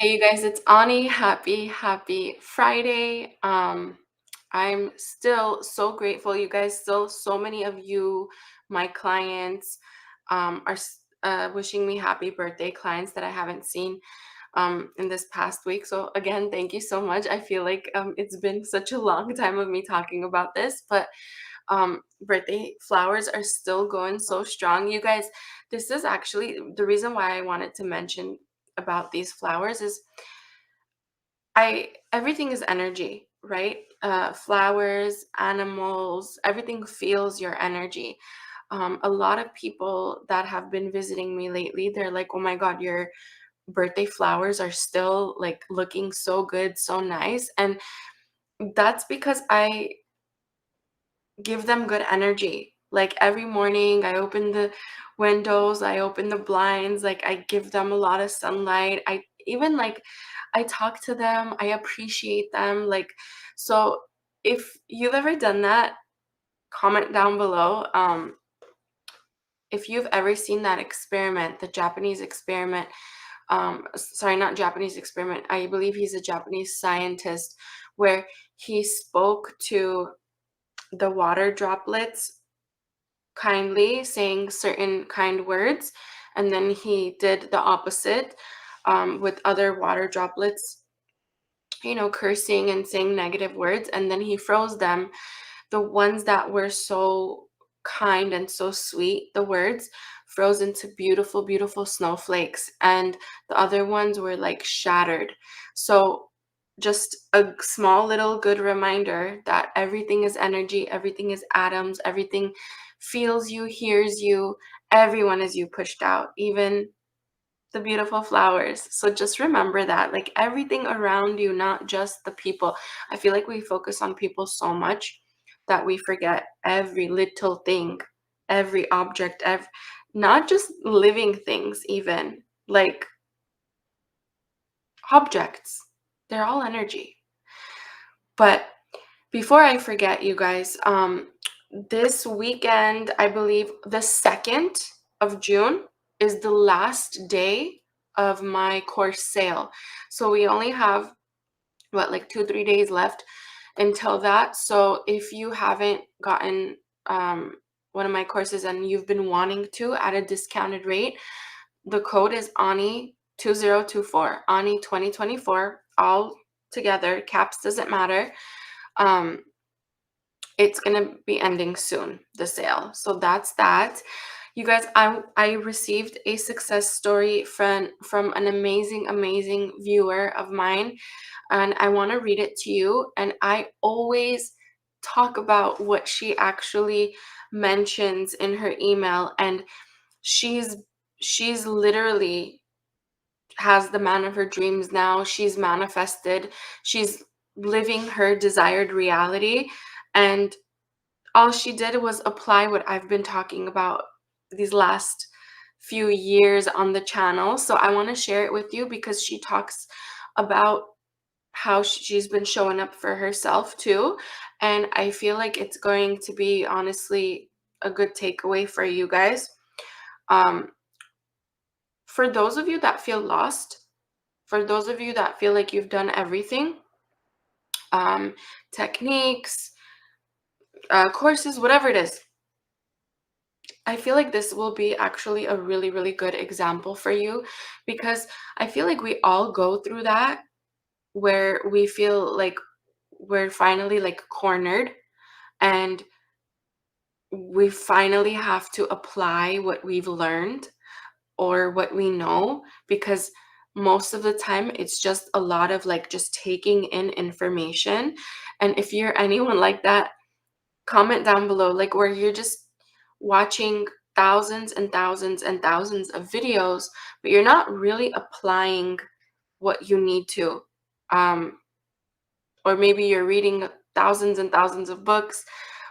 Hey, you guys, it's Ani. Happy Friday. I'm still so grateful. You guys, still so many of you, my clients, are wishing me happy birthday, clients that I haven't seen in this past week. So again, thank you so much. I feel like it's been such a long time of me talking about this, but birthday flowers are still going so strong. You guys, this is actually the reason why I wanted to mention about these flowers is I everything is energy, right? Flowers, animals, everything feels your energy. A lot of people that have been visiting me lately, they're like, "Oh my God, your birthday flowers are still like looking so good, so nice." And that's because I give them good energy. Like every morning, I open the windows, I open the blinds, like I give them a lot of sunlight. I even like I talk to them, I appreciate them. Like, so if you've ever done that, comment down below. If you've ever seen that experiment, the Japanese experiment, sorry, not Japanese experiment, I believe he's a Japanese scientist where he spoke to the water droplets kindly, saying certain kind words, and then he did the opposite with other water droplets, cursing and saying negative words, and then he froze them. The ones that were so kind and so sweet, the words froze into beautiful, beautiful snowflakes, and the other ones were like shattered. So just a small little good reminder that everything is energy, everything is atoms, everything feels you, hears you, everyone is you pushed out, even the beautiful flowers. So just remember that, like everything around you, not just the people. I feel like we focus on people so much that we forget every little thing, every object, not just living things, even like objects. They're all energy. But before I forget, you guys, this weekend, I believe the 2nd of June is the last day of my course sale. So we only have what, like 2, 3 days left until that. So if you haven't gotten one of my courses and you've been wanting to at a discounted rate, the code is Ani 2024, Ani 2024, all together. Caps doesn't matter. Um, it's gonna be ending soon, the sale. So that's that. You guys, I received a success story from an amazing viewer of mine, and I want to read it to you. And I always talk about what she actually mentions in her email, and she's she's literally has the man of her dreams now. She's manifested. She's living her desired reality, and all she did was apply what I've been talking about these last few years on the channel. So I want to share it with you because she talks about how she's been showing up for herself too. And I feel like it's going to be honestly a good takeaway for you guys. Um, for those of you that feel lost, for those of you that feel like you've done everything, um, techniques, courses, whatever it is, I feel like this will be actually a really good example for you, because I feel like we all go through that where we feel like we're finally like cornered, and we finally have to apply what we've learned or what we know, because most of the time it's just a lot of like just taking in information. And if you're anyone like that, comment down below, like where you're just watching thousands and thousands and thousands of videos, but you're not really applying what you need to. Um, or maybe you're reading thousands and thousands of books,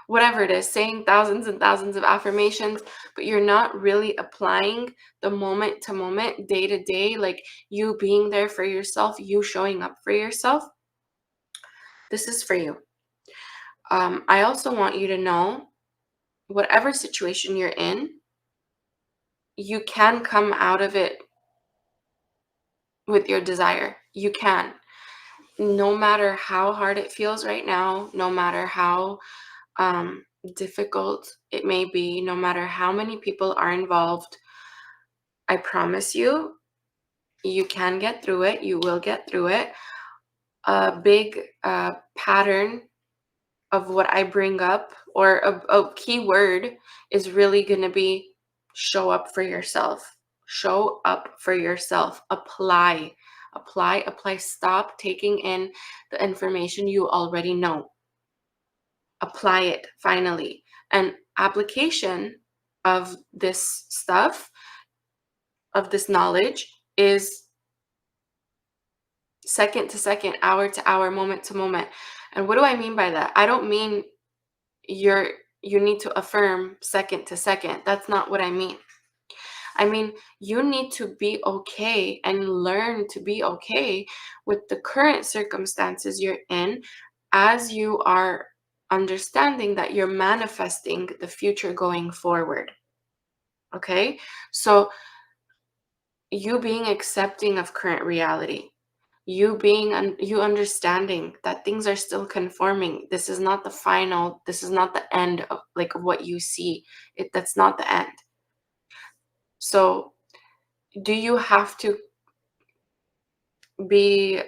whatever it is, saying thousands and thousands of affirmations, but you're not really applying the moment to moment, day to day, like you being there for yourself, you showing up for yourself. This is for you. I also want you to know, whatever situation you're in, you can come out of it with your desire. You can. No matter how hard it feels right now, no matter how difficult it may be, no matter how many people are involved, I promise you, you can get through it. You will get through it. A big pattern of what I bring up, or a key word, is really going to be show up for yourself. Show up for yourself. Apply. Apply, apply. Stop taking in the information you already know. Apply it finally. And application of this stuff, of this knowledge, is second to second, hour to hour, moment to moment. And what do I mean by that? I don't mean you need to affirm second to second. That's not what I mean. I mean, you need to be okay and learn to be okay with the current circumstances you're in, as you are understanding that you're manifesting the future going forward. Okay? So you being accepting of current reality, you understanding that things are still conforming. This is not the final, this is not the end of what you see. That's not the end. So do you have to be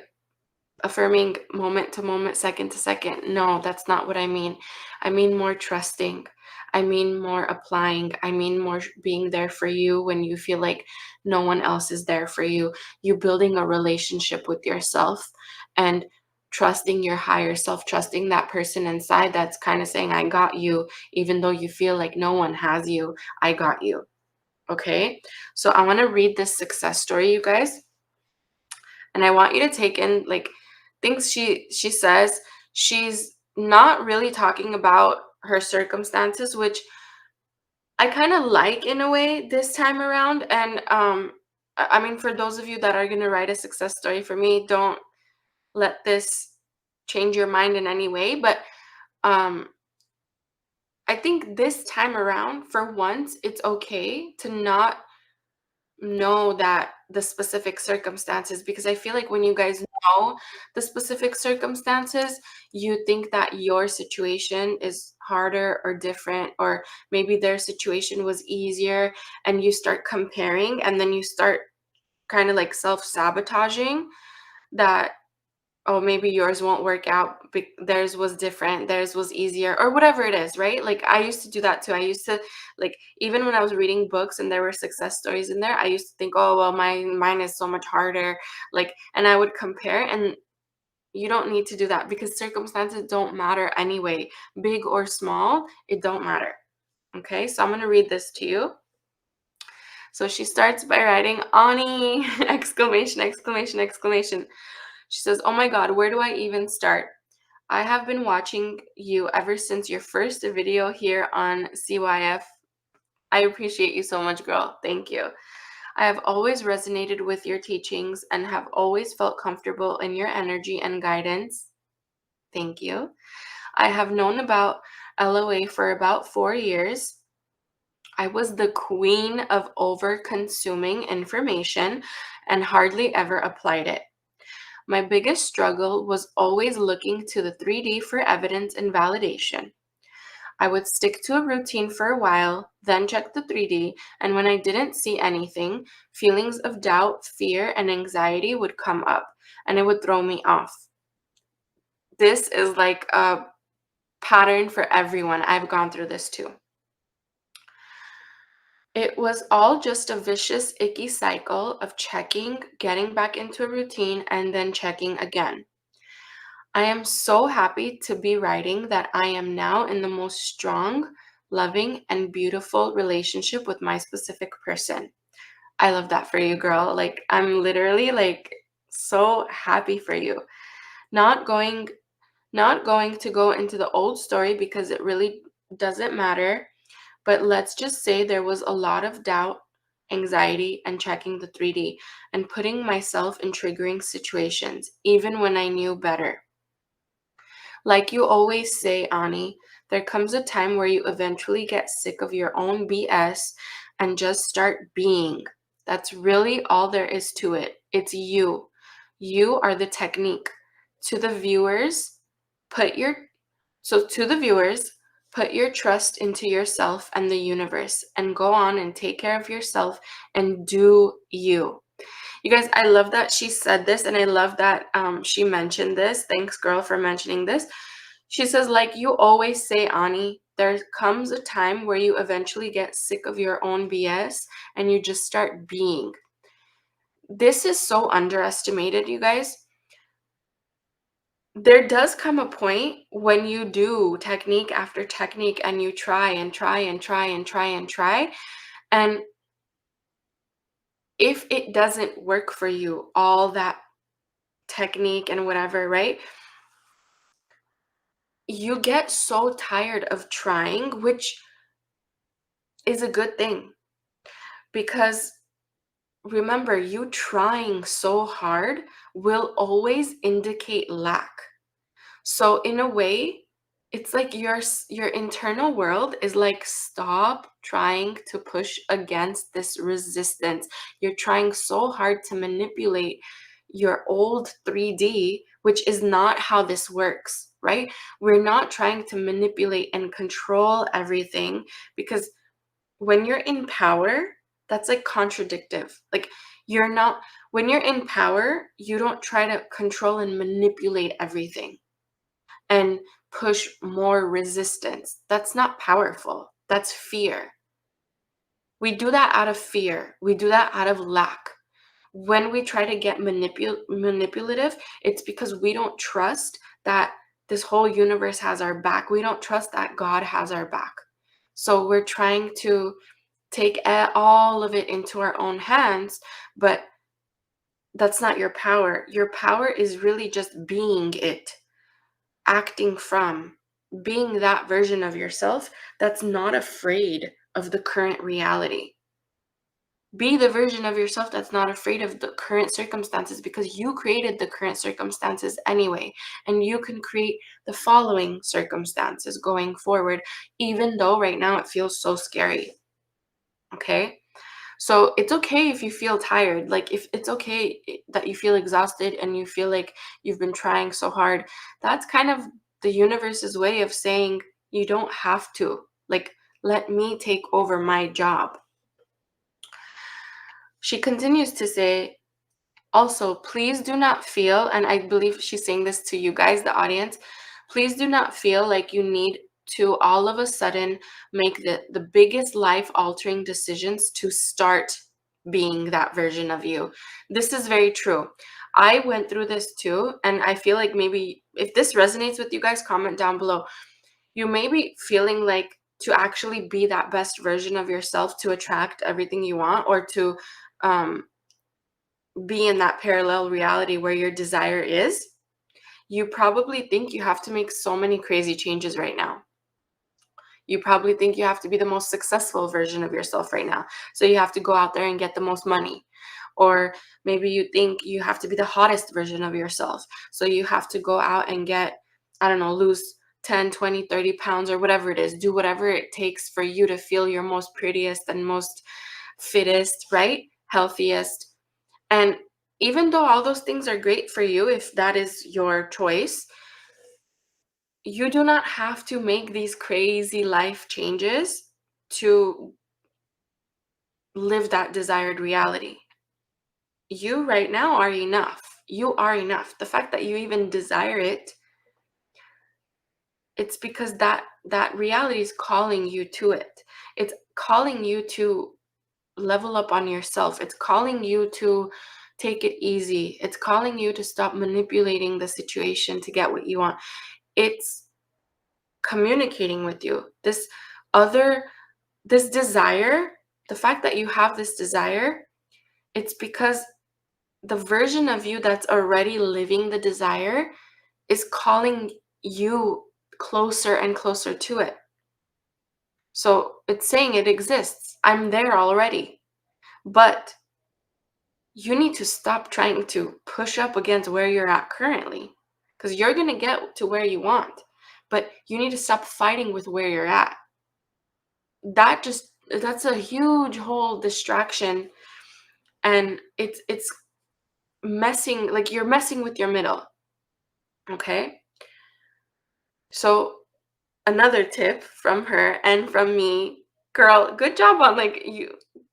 affirming moment to moment, second to second? No, that's not what I mean. I mean more trusting. I mean more applying. I mean more being there for you when you feel like no one else is there for you. You building a relationship with yourself and trusting your higher self, trusting that person inside that's kind of saying, I got you, even though you feel like no one has you. I got you. Okay? So I want to read this success story, you guys. And I want you to take in things she says. She's not really talking about her circumstances, which I kind of like in a way this time around. And I mean, for those of you that are going to write a success story for me, don't let this change your mind in any way. But I think this time around, for once, it's okay to not know that the specific circumstances, because I feel like when you guys know the specific circumstances, you think that your situation is harder or different, or maybe their situation was easier, and you start comparing, and then you start kind of self-sabotaging that, oh, maybe yours won't work out, theirs was different, theirs was easier, or whatever it is, right? I used to do that too. I used to, even when I was reading books and there were success stories in there, I used to think, oh, well, mine is so much harder, and I would compare. And you don't need to do that, because circumstances don't matter anyway, big or small, it don't matter. Okay, so I'm going to read this to you. So she starts by writing, Ani, exclamation, exclamation, exclamation. She says, oh my God, where do I even start? I have been watching you ever since your first video here on CYF. I appreciate you so much, girl. Thank you. I have always resonated with your teachings and have always felt comfortable in your energy and guidance. Thank you. I have known about LOA for about 4 years. I was the queen of over-consuming information and hardly ever applied it. My biggest struggle was always looking to the 3D for evidence and validation. I would stick to a routine for a while, then check the 3D, and when I didn't see anything, feelings of doubt, fear, and anxiety would come up, and it would throw me off. This is like a pattern for everyone. I've gone through this too. It was all just a vicious, icky cycle of checking, getting back into a routine, and then checking again. I am so happy to be writing that I am now in the most strong, loving, and beautiful relationship with my specific person. I love that for you, girl. I'm literally so happy for you. Not going to go into the old story because it really doesn't matter. But let's just say there was a lot of doubt, anxiety, and checking the 3D and putting myself in triggering situations, even when I knew better. Like you always say, Ani, there comes a time where you eventually get sick of your own BS and just start being. That's really all there is to it. It's you. You are the technique. To the viewers, put your trust into yourself and the universe and go on and take care of yourself and do you. You guys, I love that she said this, and I love that she mentioned this. Thanks, girl, for mentioning this. She says, like you always say, Ani, there comes a time where you eventually get sick of your own BS and you just start being. This is so underestimated, you guys. There does come a point when you do technique after technique and you try and try and try and try and try. And if it doesn't work for you, all that technique and whatever, right? You get so tired of trying, which is a good thing. Because remember, you trying so hard will always indicate lack. So in a way, it's like your internal world is like, stop trying to push against this resistance. You're trying so hard to manipulate your old 3D, which is not how this works, right? We're not trying to manipulate and control everything, because when you're in power, that's like contradictive. Like when you're in power, you don't try to control and manipulate everything and push more resistance. That's not powerful. That's fear. We do that out of fear. We do that out of lack. When we try to get manipulative, it's because we don't trust that this whole universe has our back. We don't trust that God has our back. So we're trying to take all of it into our own hands, but that's not your power. Your power is really just being it, acting from, being that version of yourself that's not afraid of the current reality. Be the version of yourself that's not afraid of the current circumstances, because you created the current circumstances anyway, and you can create the following circumstances going forward, even though right now it feels so scary. Okay? So it's okay if you feel tired. Like, if it's okay that you feel exhausted and you feel like you've been trying so hard, that's kind of the universe's way of saying you don't have to. Like, let me take over my job. She continues to say, also, please do not feel, and I believe she's saying this to you guys, the audience, please do not feel like you need to all of a sudden make the biggest life-altering decisions to start being that version of you. This is very true. I went through this too, and I feel like maybe if this resonates with you guys, comment down below. You may be feeling like to actually be that best version of yourself to attract everything you want, or to be in that parallel reality where your desire is, you probably think you have to make so many crazy changes right now. You probably think you have to be the most successful version of yourself right now. So you have to go out there and get the most money. Or maybe you think you have to be the hottest version of yourself. So you have to go out and get, I don't know, lose 10, 20, 30 pounds or whatever it is. Do whatever it takes for you to feel your most prettiest and most fittest, right? Healthiest. And even though all those things are great for you, if that is your choice, you do not have to make these crazy life changes to live that desired reality. You right now are enough. You are enough. The fact that you even desire it, it's because that reality is calling you to it. It's calling you to level up on yourself. It's calling you to take it easy. It's calling you to stop manipulating the situation to get what you want. It's communicating with you. This desire, the fact that you have this desire, it's because the version of you that's already living the desire is calling you closer and closer to it. So it's saying it exists. I'm there already. But you need to stop trying to push up against where you're at currently, because you're going to get to where you want. But you need to stop fighting with where you're at. That's a huge whole distraction, and it's you're messing with your middle. Okay? So another tip from her and from me, girl, good job on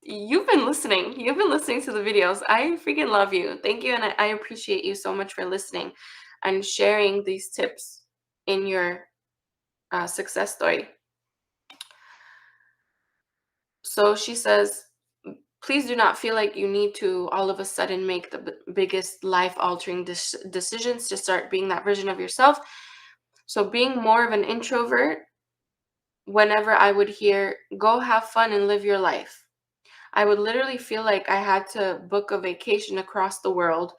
you've been listening. You've been listening to the videos. I freaking love you. Thank you, and I appreciate you so much for listening and sharing these tips in your success story. So she says, please do not feel like you need to all of a sudden make the biggest life-altering decisions to start being that version of yourself. So being more of an introvert, whenever I would hear, go have fun and live your life, I would literally feel like I had to book a vacation across the world,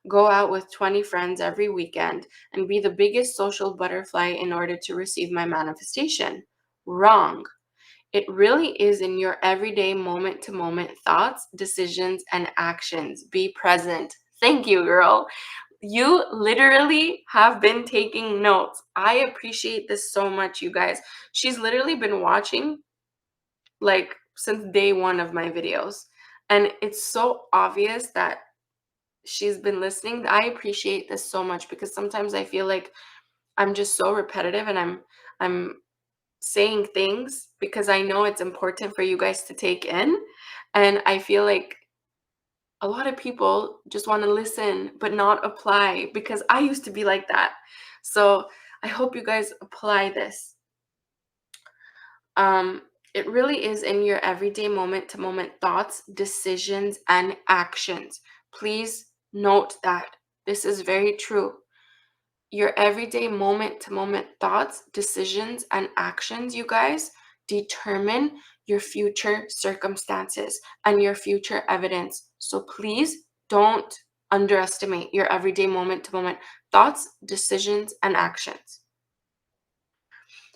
go out with 20 friends every weekend, and be the biggest social butterfly in order to receive my manifestation. Wrong. It really is in your everyday moment to moment thoughts, decisions, and actions. Be present. Thank you, girl. You literally have been taking notes. I appreciate this so much, you guys. She's literally been watching since day one of my videos. And it's so obvious that she's been listening. I appreciate this so much because sometimes I feel like I'm just so repetitive and I'm saying things because I know it's important for you guys to take in. And I feel like a lot of people just want to listen but not apply, because I used to be like that. So I hope you guys apply this. It really is in your everyday moment to moment thoughts, decisions, and actions. Please note that this is very true. Your everyday moment to moment thoughts, decisions, and actions, you guys, determine your future circumstances and your future evidence. So please don't underestimate your everyday moment to moment thoughts, decisions, and actions.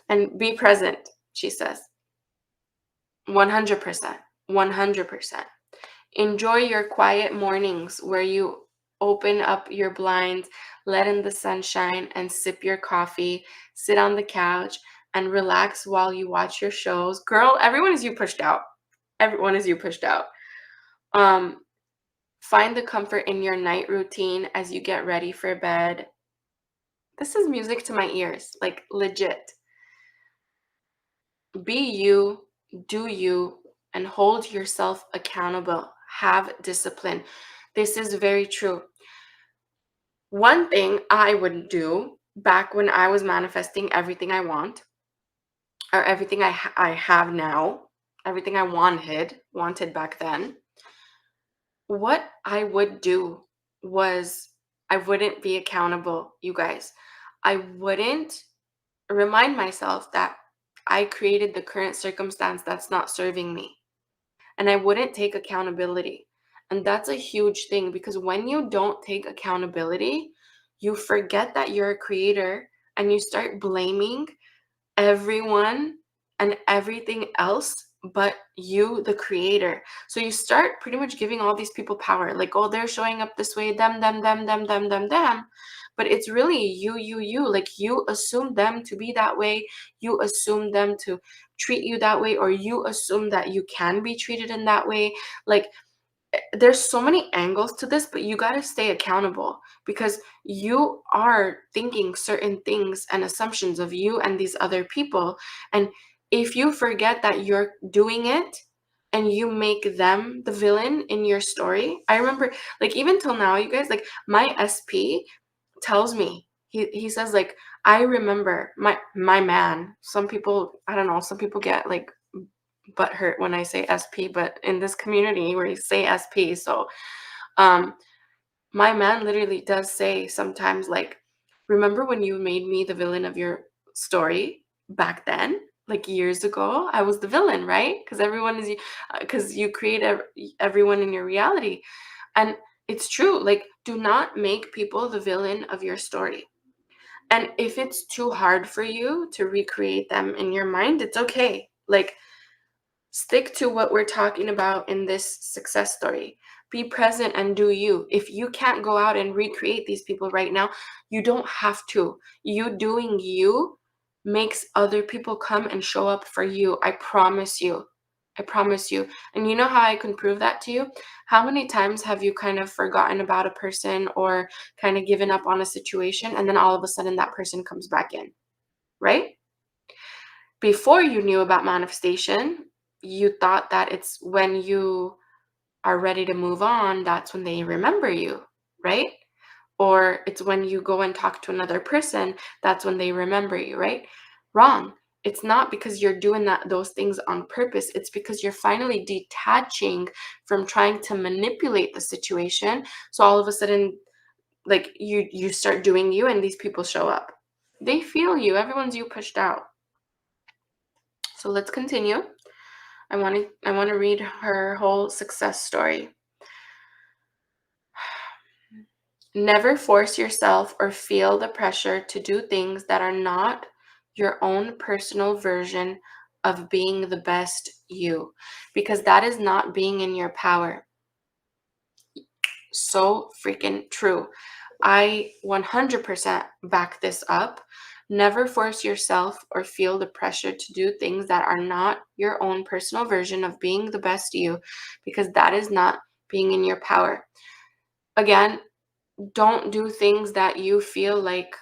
And be present, she says. 100%. 100%. Enjoy your quiet mornings where you open up your blinds, let in the sunshine, and sip your coffee, sit on the couch, and relax while you watch your shows. Girl, everyone is you pushed out. Everyone is you pushed out. Find the comfort in your night routine as you get ready for bed. This is music to my ears, like legit. Be you, do you, and hold yourself accountable. Have discipline. This is very true. One thing I would do back when I was manifesting everything I want, or everything I have now, everything I wanted back then, what I would do was I wouldn't be accountable, you guys. I wouldn't remind myself that I created the current circumstance that's not serving me. And I wouldn't take accountability. And that's a huge thing, because when you don't take accountability, you forget that you're a creator and you start blaming everyone and everything else but you, the creator. So you start pretty much giving all these people power, like, oh, they're showing up this way, them. But it's really you. Like, you assume them to be that way, you assume them to treat you that way, or you assume that you can be treated in that way. Like, there's so many angles to this, but you got to stay accountable, because you are thinking certain things and assumptions of you and these other people. And if you forget that you're doing it and you make them the villain in your story, I remember, like, even till now, you guys, like, my SP tells me, he says, like, I remember my man. Some people, I don't know, some people get like butthurt when I say SP, but in this community where you say SP, so um my man literally does say sometimes, like, remember when you made me the villain of your story back then, like years ago? I was the villain, right? Because everyone is, because you create everyone in your reality. And it's true, like, do not make people the villain of your story. And if it's too hard for you to recreate them in your mind, it's okay. Like, stick to what we're talking about in this success story. Be present and do you. If you can't go out and recreate these people right now, you don't have to. You doing you makes other people come and show up for you. I promise you. I promise you. And you know how I can prove that to you? How many times have you kind of forgotten about a person or kind of given up on a situation, and then all of a sudden that person comes back in, right? Before you knew about manifestation, you thought that it's when you are ready to move on, that's when they remember you, right? Or it's when you go and talk to another person, that's when they remember you, right? Wrong. It's not because you're doing those things on purpose. It's because you're finally detaching from trying to manipulate the situation. So all of a sudden, like you start doing you, and these people show up. They feel you. Everyone's you pushed out. So let's continue. I want to read her whole success story. Never force yourself or feel the pressure to do things that are not your own personal version of being the best you, because that is not being in your power. So freaking true. I 100% back this up. Never force yourself or feel the pressure to do things that are not your own personal version of being the best you, because that is not being in your power. Again, don't do things that you feel like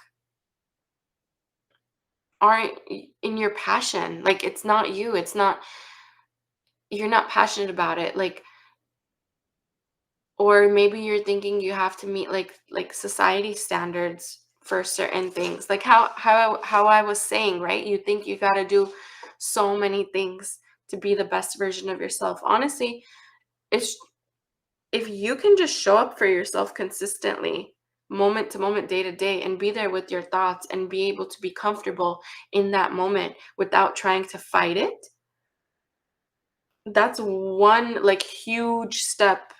aren't in your passion. Like, it's not you. You're not passionate about it. Like, or maybe you're thinking you have to meet like society standards for certain things. Like how I was saying, right? You think you got to do so many things to be the best version of yourself. Honestly, it's if you can just show up for yourself consistently, moment to moment, day to day, and be there with your thoughts and be able to be comfortable in that moment without trying to fight it, that's one like huge step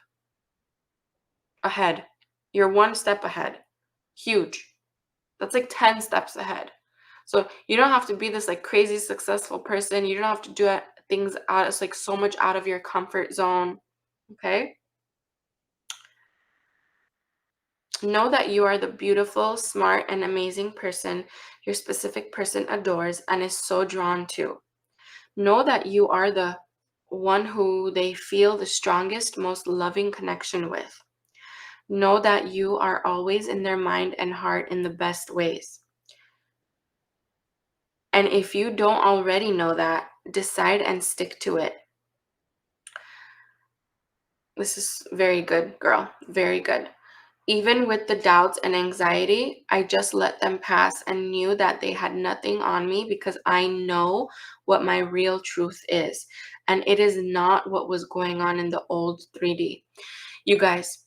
ahead. You're one step ahead. Huge. That's like 10 steps ahead. So you don't have to be this like crazy successful person. You don't have to do things out. It's like so much out of your comfort zone. Okay. Know that you are the beautiful, smart, and amazing person your specific person adores and is so drawn to. Know that you are the one who they feel the strongest, most loving connection with. Know that you are always in their mind and heart in the best ways. And if you don't already know that, decide and stick to it. This is very good, girl. Very good. Even with the doubts and anxiety, I just let them pass and knew that they had nothing on me because I know what my real truth is. And it is not what was going on in the old 3D. You guys,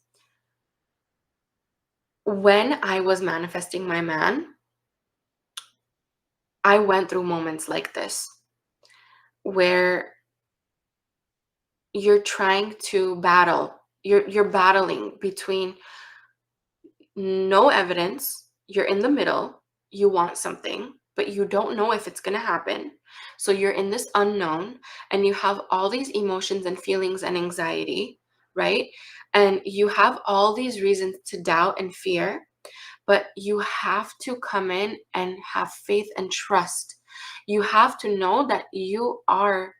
when I was manifesting my man, I went through moments like this where you're trying to battle. You're battling between no evidence, you're in the middle, you want something, but you don't know if it's going to happen. So you're in this unknown and you have all these emotions and feelings and anxiety, right? And you have all these reasons to doubt and fear, but you have to come in and have faith and trust. You have to know that you are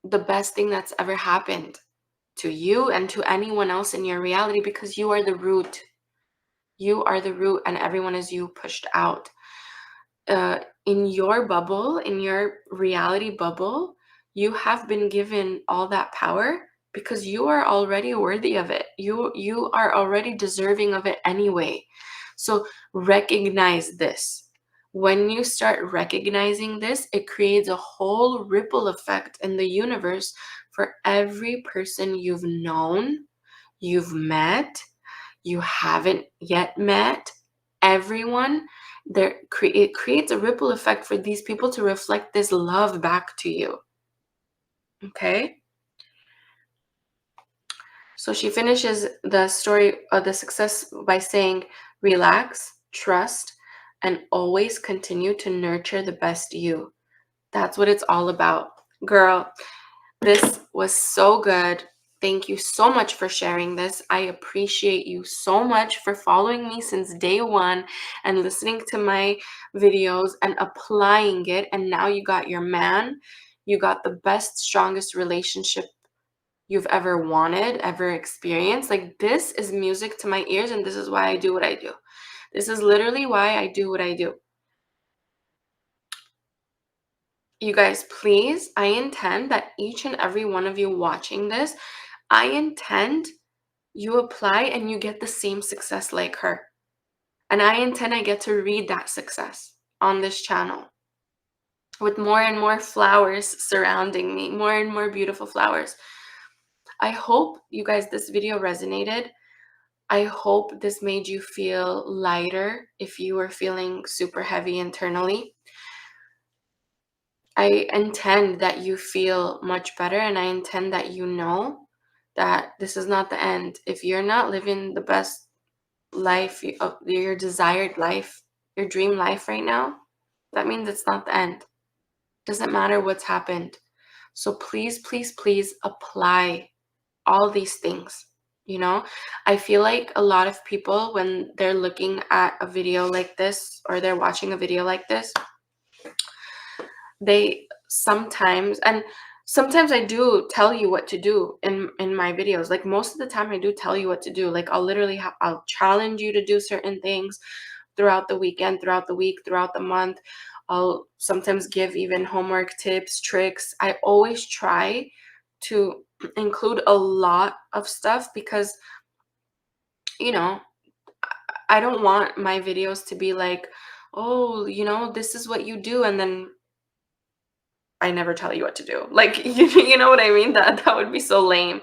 the best thing that's ever happened to you and to anyone else in your reality, because you are the root. You are the root, and everyone is you pushed out. In your bubble, in your reality bubble, you have been given all that power because you are already worthy of it. You are already deserving of it anyway. So recognize this. When you start recognizing this, it creates a whole ripple effect in the universe for every person you've known, you've met, you haven't yet met, everyone. It creates a ripple effect for these people to reflect this love back to you. Okay? So she finishes the story of the success by saying, relax, trust, and always continue to nurture the best you. That's what it's all about. Girl, this was so good. Thank you so much for sharing this. I appreciate you so much for following me since day one and listening to my videos and applying it. And now you got your man. You got the best, strongest relationship you've ever wanted, ever experienced. Like, this is music to my ears, and this is why I do what I do. This is literally why I do what I do. You guys, please, I intend that each and every one of you watching this, I intend you apply and you get the same success like her. And I intend I get to read that success on this channel with more and more flowers surrounding me, more and more beautiful flowers. I hope you guys, this video resonated. I hope this made you feel lighter if you were feeling super heavy internally. I intend that you feel much better, and I intend that you know that this is not the end. If you're not living the best life, your desired life, your dream life right now, that means it's not the end. Doesn't matter what's happened. So please, please, please apply all these things. You know, I feel like a lot of people, when they're looking at a video like this or they're watching a video like this, they sometimes I do tell you what to do in my videos. Like, most of the time I do tell you what to do. Like, I'll literally I'll challenge you to do certain things throughout the weekend, throughout the week, throughout the month. I'll sometimes give even homework tips, tricks. I always try to include a lot of stuff because, you know, I don't want my videos to be like, oh, you know, this is what you do, and then I never tell you what to do. Like, you know what I mean? That would be so lame.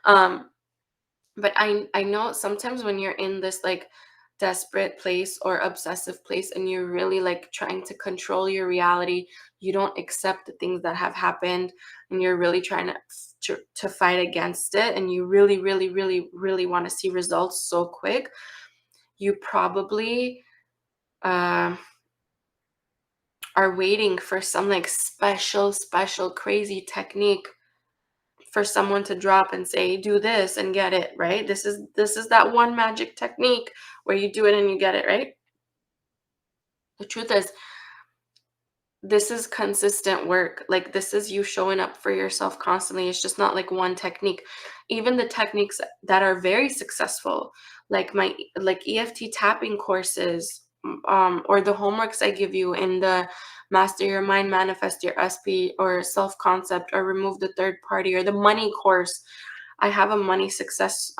Um, but I know sometimes when you're in this like desperate place or obsessive place and you're really like trying to control your reality, you don't accept the things that have happened, and you're really trying to fight against it, and you really, really, really, really want to see results so quick, you probably uh, are waiting for some like special, crazy technique for someone to drop and say, do this and get it, right? This is that one magic technique where you do it and you get it, right? The truth is, this is consistent work. Like, this is you showing up for yourself constantly. It's just not like one technique. Even the techniques that are very successful, like my EFT tapping courses, or the homeworks I give you in the Master Your Mind, Manifest Your SP, or Self Concept, or Remove the Third Party, or the money course. I have a money success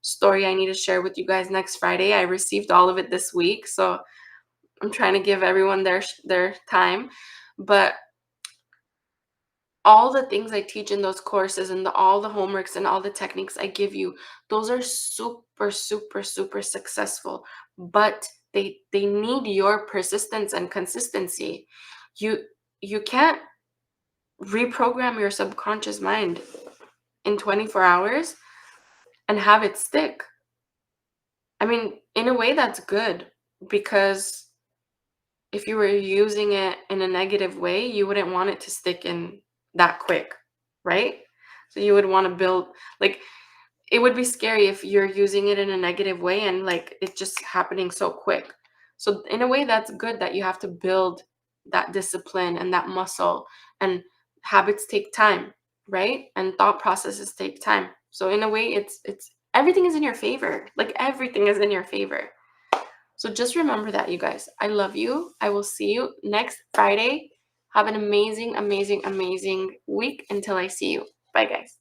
story I need to share with you guys next Friday. I received all of it this week, so I'm trying to give everyone their time. But all the things I teach in those courses, and all the homeworks and all the techniques I give you, those are super, super, super successful. But they need your persistence and consistency. You can't reprogram your subconscious mind in 24 hours and have it stick. I mean, in a way that's good, because if you were using it in a negative way, you wouldn't want it to stick in that quick, right? So you would want to build, like, it would be scary if you're using it in a negative way and like it's just happening so quick. So in a way, that's good that you have to build that discipline and that muscle, and habits take time, right? And thought processes take time. So in a way, it's everything is in your favor. Like, everything is in your favor. So just remember that, you guys. I love you. I will see you next Friday. Have an amazing, amazing, amazing week until I see you. Bye, guys.